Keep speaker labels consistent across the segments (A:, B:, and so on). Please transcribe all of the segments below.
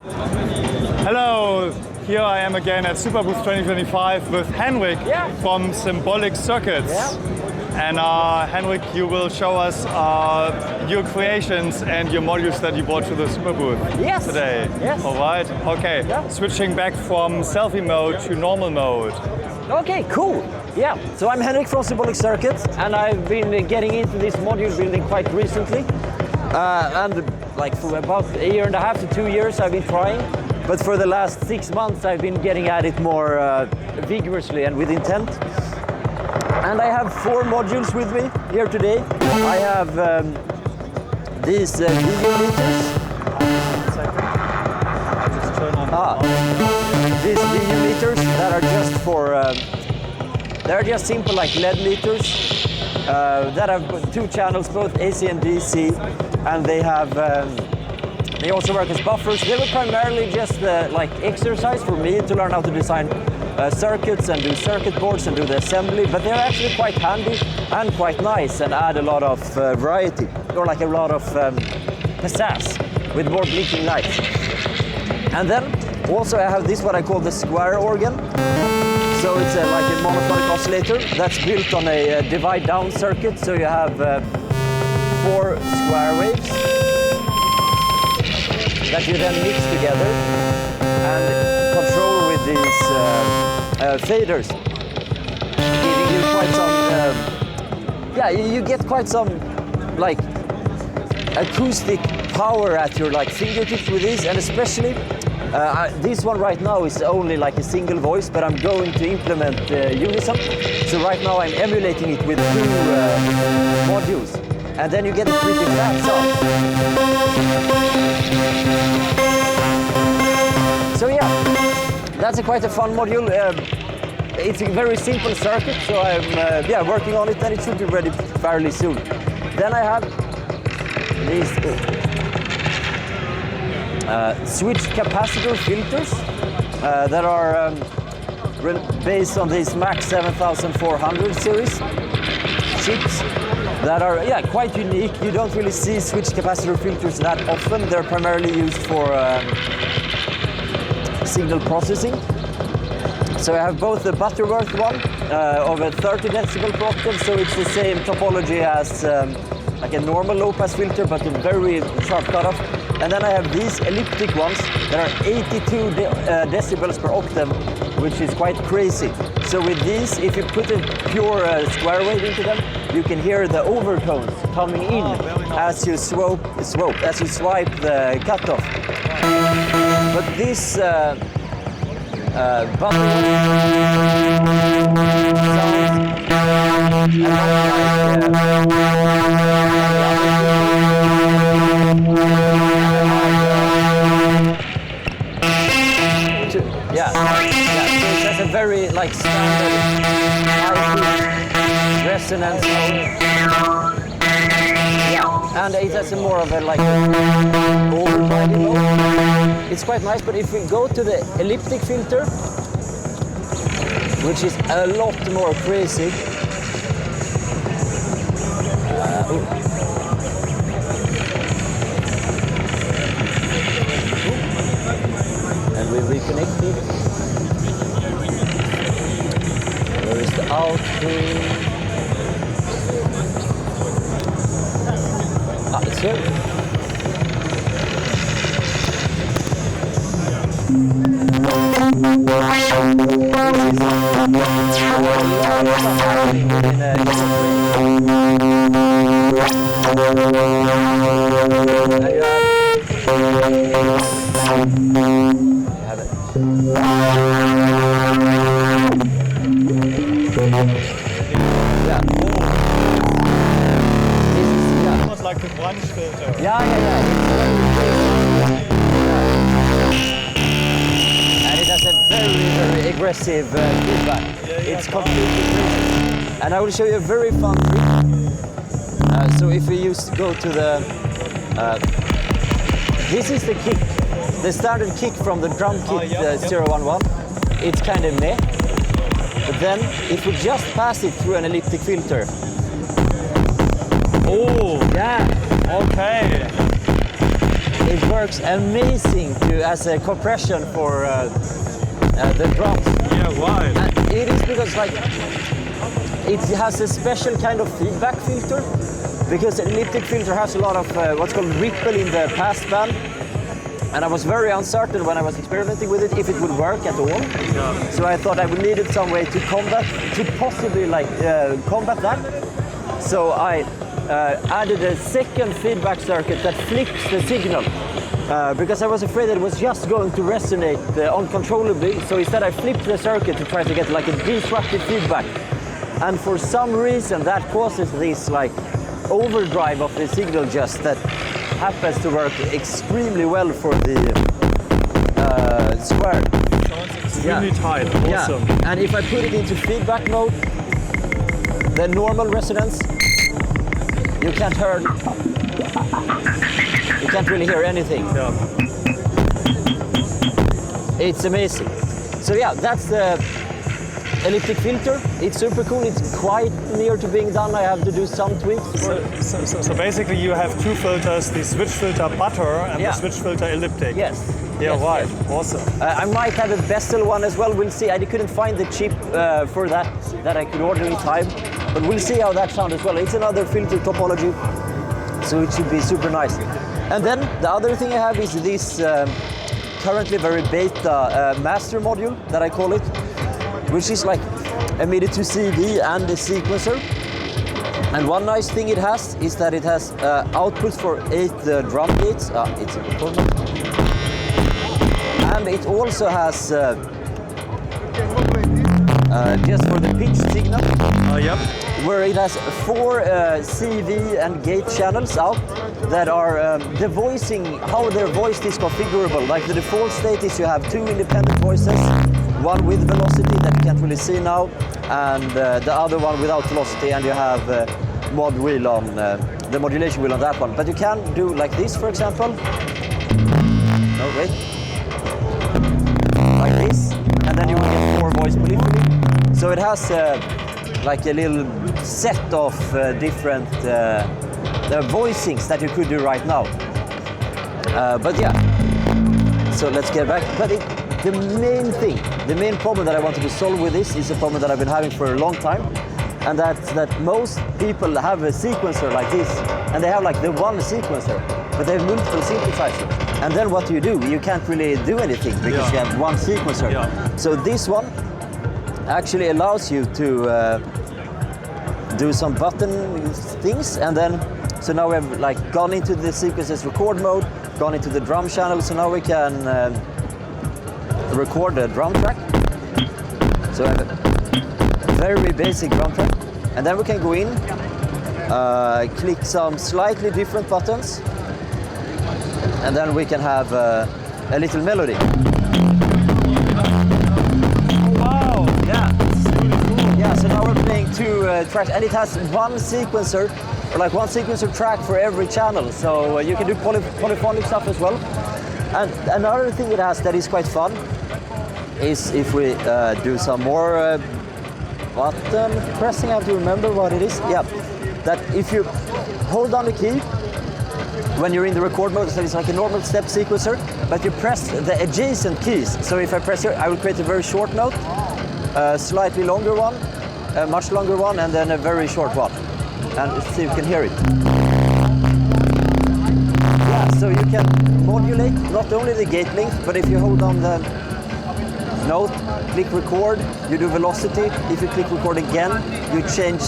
A: Hello, here I am again at Superbooth 2025 with Henrik from Symbolic Circuits. And Henrik, you will show us your creations and your modules that you brought to the Superbooth today.
B: Yes.
A: All right. Okay. Switching back from selfie mode to normal mode.
B: Okay, cool. Yeah. So I'm Henrik from Symbolic Circuits, and I've been getting into this module building quite recently. And like for about a year and a half to 2 years, I've been trying. But for the last 6 months, I've been getting at it more vigorously and with intent. And I have 4 modules with me here today. I have these video meters. These video meters that are just for, they're just simple like LED meters that have 2 channels, both AC and DC, and they have, they also work as buffers. They were primarily just like exercise for me to learn how to design circuits and do circuit boards and do the assembly, but they're actually quite handy and quite nice and add a lot of variety, or like a lot of pizzazz with more blinking lights. And then also I have this what I call the square organ. So it's like a monophonic oscillator that's built on a divide down circuit. So you have 4 square waves that you then mix together and control with these faders, giving you quite some, you get quite some like acoustic power at your like fingertips with these, and especially this one right now is only like a single voice, but I'm going to implement unison. So right now I'm emulating it with 2 modules, and then you get a pretty flat sound. So yeah, that's quite a fun module. It's a very simple circuit, so I'm working on it, and it should be ready fairly soon. Then I have these switched capacitor filters that are based on these Max 7400 series chips that are quite unique. You don't really see switched capacitor filters that often. They're primarily used for signal processing. So I have both the Butterworth one of a 30 decibel per octave, so it's the same topology as like a normal low-pass filter, but a very sharp cutoff. And then I have these elliptic ones that are 82 decibels per octave, which is quite crazy. So with these, if you put a pure square wave into them, you can hear the overtones coming in as you swipe the cutoff. But this so it has a very like standard high resonance mode. And it has a more of a like overdrive mode. It's quite nice, but if we go to the elliptic filter, which is a lot more crazy. And we reconnect it. Where is the output? It's here.
A: Almost like the branch filter.
B: And it has a very aggressive feedback. It's completely crazy. And I will show you a very fun trick. So if we go to the, this is the kick, the standard kick from the drum kit 011. It's kind of meh. But then if we just pass it through an elliptic filter.
A: Oh!
B: Yeah!
A: Okay!
B: it works amazing as a compression for the drums.
A: Yeah, why?
B: And it is because like it has a special kind of feedback filter, because an elliptic filter has a lot of what's called ripple in the passband. And I was very uncertain when I was experimenting with it if it would work at all.
A: Yeah.
B: So I thought I would needed some way to possibly like combat that. So I added a second feedback circuit that flips the signal because I was afraid that it was just going to resonate uncontrollably. So instead I flipped the circuit to try to get like a disruptive feedback. And for some reason that causes this like overdrive of the signal just that happens to work extremely well for the square.
A: Sounds extremely tight. Awesome.
B: Yeah. And if I put it into feedback mode, the normal resonance, you can't hear. You can't really hear anything.
A: Yeah.
B: It's amazing. So yeah, that's the elliptic filter. It's super cool. It's quite near to being done. I have to do some tweaks.
A: So basically you have two filters, the switch filter butter and
B: Yeah.
A: the switch filter elliptic.
B: Yes.
A: Yeah,
B: Yes,
A: right.
B: yes.
A: Awesome.
B: I might have a bezel one as well. We'll see. I couldn't find the chip for that I could order in time. But we'll see how that sounds as well. It's another filter topology, so it should be super nice. And then the other thing I have is this currently very beta master module that I call it, which is like a MIDI to CD and a sequencer. And one nice thing it has is that it has outputs for 8 drum gates. It's in the corner. And it also has just for the pitch signal.
A: Yep.
B: Where it has 4 CV and gate channels out that are the voicing, how their voice is configurable. Like the default state is you have 2 independent voices, one with velocity that you can't really see now, and the other one without velocity, and you have mod wheel on the modulation wheel on that one. But you can do like this, for example. No, wait. Like this, and then you will get 4 voice polyphony. So it has like a little set of different voicings that you could do right now. But yeah, so let's get back. But the main thing, the main problem that I wanted to solve with this is a problem that I've been having for a long time, and that's that most people have a sequencer like this, and they have like the one sequencer, but they have multiple synthesizers. And then what do? You can't really do anything because you have one sequencer.
A: Yeah.
B: So this one actually allows you to do some button things, and then so now we have like gone into the sequences record mode, gone into the drum channel, so now we can record the drum track. So I have a very basic drum track, and then we can go in, click some slightly different buttons, and then we can have a little melody.
A: Wow.
B: Yeah. Yeah, so now we're playing 2 tracks, and it has one sequencer, or like one sequencer track for every channel, so you can do polyphonic stuff as well. And another thing it has that is quite fun is if we do some more button pressing, I have to remember what it is. Yeah, that if you hold down the key when you're in the record mode, so it's like a normal step sequencer, but you press the adjacent keys. So if I press here, I will create a very short note, a slightly longer one, a much longer one, and then a very short one. And let's see if you can hear it. Yeah, so you can modulate not only the gate length, but if you hold on the note, click record, you do velocity. If you click record again, you change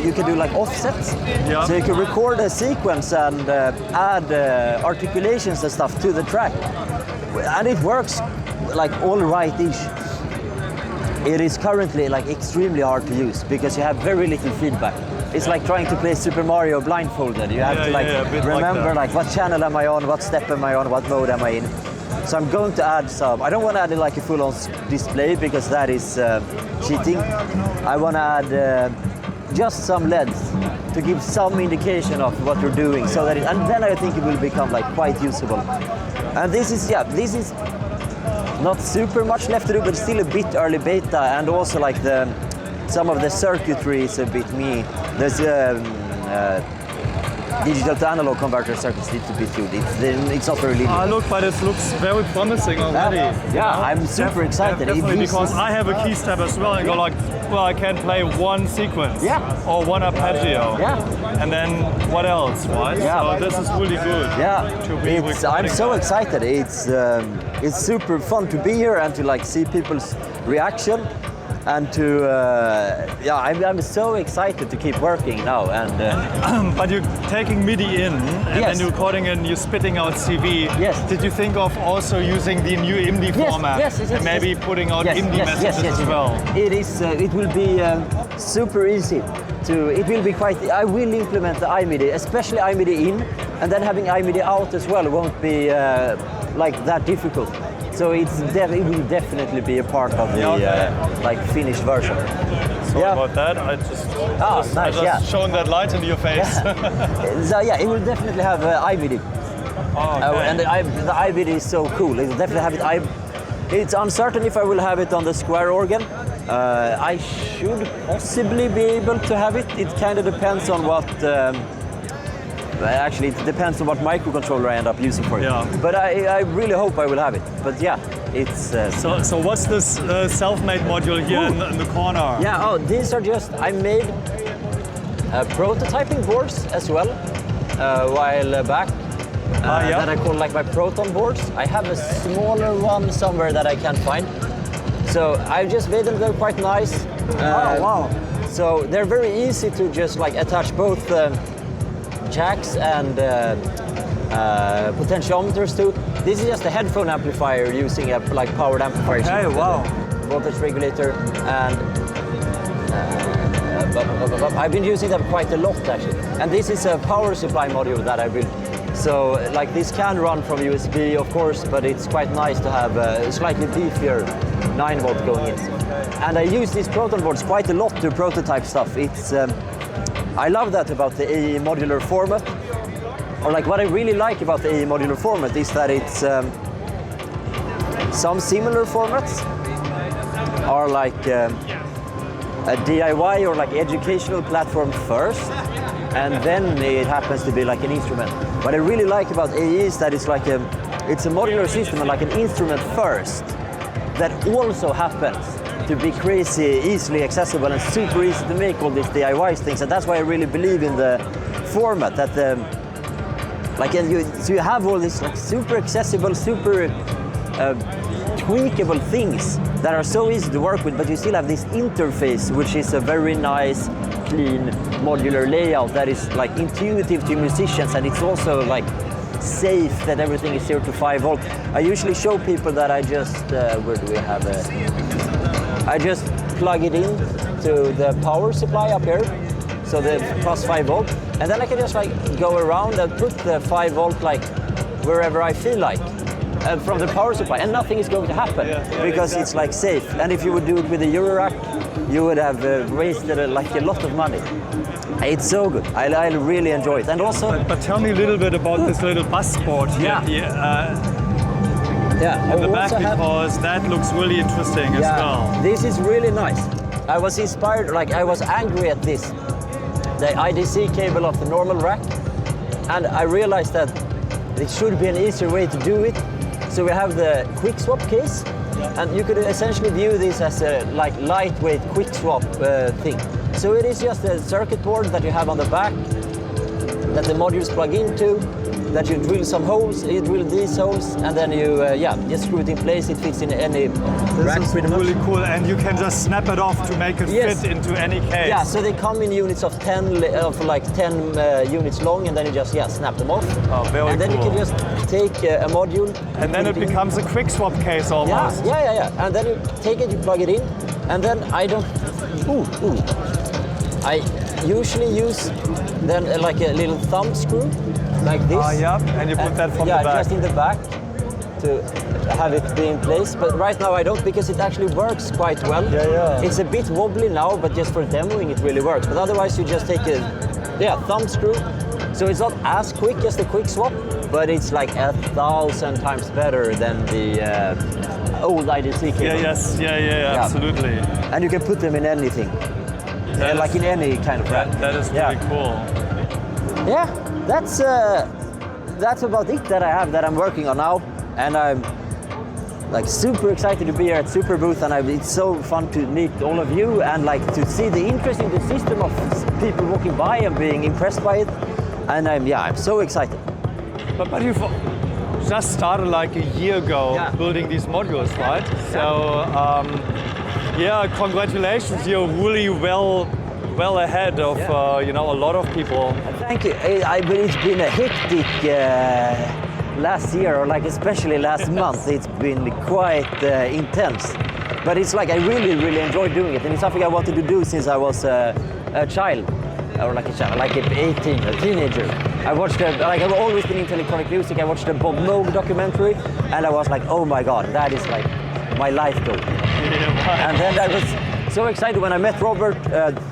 B: you can do like offsets.
A: Yeah.
B: So you can record a sequence and add articulations and stuff to the track. And it works like all right-ish. It is currently like extremely hard to use because you have very little feedback. It's like trying to play Super Mario blindfolded. You have to like remember like what channel am I on, what step am I on, what mode am I in. So I'm going to add some. I don't want to add like a full-on display because that is cheating. I want to add just some LEDs to give some indication of what you're doing, so that and then I think it will become like quite usable. And this is not super much left to do, but still a bit early beta, and also like some of the circuitry is a bit me. There's digital to analog converter circuits need to be tuned. It's not very linear.
A: Look, but it looks very promising already.
B: Yeah, I'm super excited.
A: Definitely, because I have a key step as well and go like, well, I can play one sequence or one arpeggio.
B: Yeah.
A: And then what else, right?
B: Yeah.
A: So this is really good.
B: Yeah. I'm so excited. It's super fun to be here and to like see people's reaction. And to, I'm so excited to keep working now. And
A: but you're taking MIDI in, and then you're recording and you're spitting out CV.
B: Yes.
A: Did you think of also using the new IMDI format?
B: Yes,
A: and maybe putting out IMDI messages as well?
B: It is. It will be super easy to. It will be quite. I will implement the iMIDI, especially iMIDI in, and then having iMIDI out as well won't be like that difficult. So it will definitely be a part of the like finished version.
A: Sorry about that. I just shown that light into your face.
B: So it will definitely have iMIDI. And the iMIDI is so cool. It will definitely have it. It's uncertain if I will have it on the square organ. I should possibly be able to have it. It kind of depends on what. Actually, it depends on what microcontroller I end up using for it.
A: Yeah.
B: But I really hope I will have it. But yeah, it's...
A: So what's this self-made module here in the corner?
B: Yeah, these are just... I made prototyping boards as well a while back. That I call like my Proton boards. I have a smaller one somewhere that I can't find. So I just made them. They're quite nice.
A: Wow.
B: So they're very easy to just like attach both jacks and potentiometers to. This is just a headphone amplifier using a like powered amplifier.
A: Okay, wow.
B: Voltage regulator, and I've been using them quite a lot actually. And this is a power supply module that I built. So like this can run from USB of course, but it's quite nice to have a slightly beefier 9 volt going in. And I use these Proton boards quite a lot to prototype stuff. It's I love that about the AE Modular format. Or like what I really like about the AE Modular format is that it's some similar formats are like a DIY or like educational platform first, and then it happens to be like an instrument. What I really like about AE is that it's like it's a modular system and like an instrument first that also happens to be crazy, easily accessible, and super easy to make all these DIY things. And that's why I really believe in the format that so you have all these like super accessible, super tweakable things that are so easy to work with, but you still have this interface, which is a very nice, clean, modular layout that is like intuitive to musicians, and it's also like safe that everything is 0 to 5 volt. I usually show people that I just, where do we have I just plug it in to the power supply up here, so the plus 5 volt, and then I can just like go around and put the 5 volt like wherever I feel like from the power supply, and nothing is going to happen because it's like safe. And if you would do it with a Eurorack, you would have wasted like a lot of money. It's so good. I really enjoy it. And also,
A: but tell me a little bit about this little bus board here. In the back, because that looks really interesting as well.
B: This is really nice. I was inspired, like I was angry at this, the IDC cable of the normal rack, and I realized that it should be an easier way to do it. So we have the quick swap case, and you could essentially view this as a like lightweight quick swap thing. So it is just a circuit board that you have on the back that the modules plug into, that you drill some holes, you drill these holes, and then you just screw it in place. It fits in any rack pretty much.
A: This is really cool, and you can just snap it off to make it fit into any case.
B: Yeah, so they come in units of 10 units long, and then you just snap them off.
A: Oh, very cool.
B: And then you can just take a module.
A: And then it becomes a quick swap case almost.
B: Yeah. And then you take it, you plug it in, and then I don't. I usually use then like a little thumb screw, like this.
A: And you put that from the back.
B: Yeah, just in the back to have it be in place. But right now I don't, because it actually works quite well. It's a bit wobbly now, but just for demoing it really works. But otherwise you just take a thumb screw. So it's not as quick as the quick swap, but it's like 1,000 times better than the old IDC cable.
A: Absolutely.
B: And you can put them in anything. Like in any kind of rack.
A: That is really cool.
B: Yeah, that's about it that I have that I'm working on now, and I'm like super excited to be here at Superbooth, and it's so fun to meet all of you and like to see the interest in the system of people walking by and being impressed by it, and I'm so excited.
A: But you've just started like a year ago building these modules, right? So congratulations, you're really well ahead of a lot of people.
B: Thank you. I believe it's been a hectic last year, or like especially last month. It's been quite intense, but it's like I really enjoy doing it, and it's something I wanted to do since I was a child, or like a teenager. I watched I've always been into electronic music. I watched the Bob Moog documentary, and I was like, oh my god, that is like my life goal. And then I was so excited when I met Robert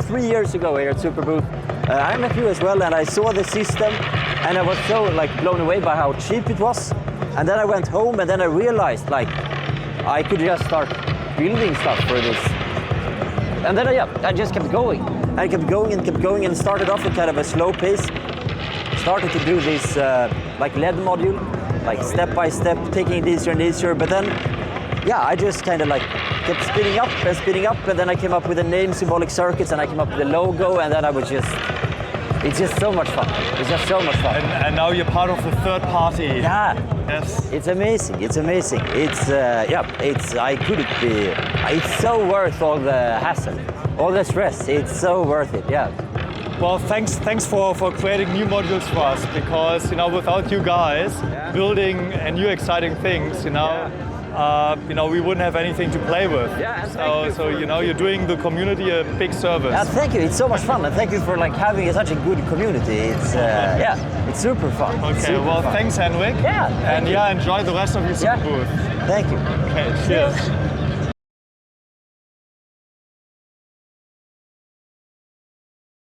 B: 3 years ago here at Superbooth. I met you as well, and I saw the system, and I was so like blown away by how cheap it was. And then I went home, and then I realized like I could just start building stuff for this. And then I just kept going. I kept going and started off at kind of a slow pace. Started to do this like LED module, like step by step, taking it easier and easier. But then, I just kind of like kept speeding up, and then I came up with the name Symbolic Circuits, and I came up with the logo, and then it's just so much fun. It's just so much fun.
A: And now you're part of the third party.
B: Yeah.
A: Yes.
B: It's amazing. It's so worth all the hassle, all the stress. It's so worth it. Yeah.
A: Well, thanks for creating new modules for us, because without you guys building new exciting things, we wouldn't have anything to play with.
B: Yeah.
A: So you're doing the community a big service.
B: Thank you. It's so much fun, and thank you for like having such a good community. It's it's super fun.
A: Okay. Well, thanks, Henrik.
B: Yeah.
A: And enjoy the rest of your Superbooth.
B: Thank you.
A: Okay. Cheers.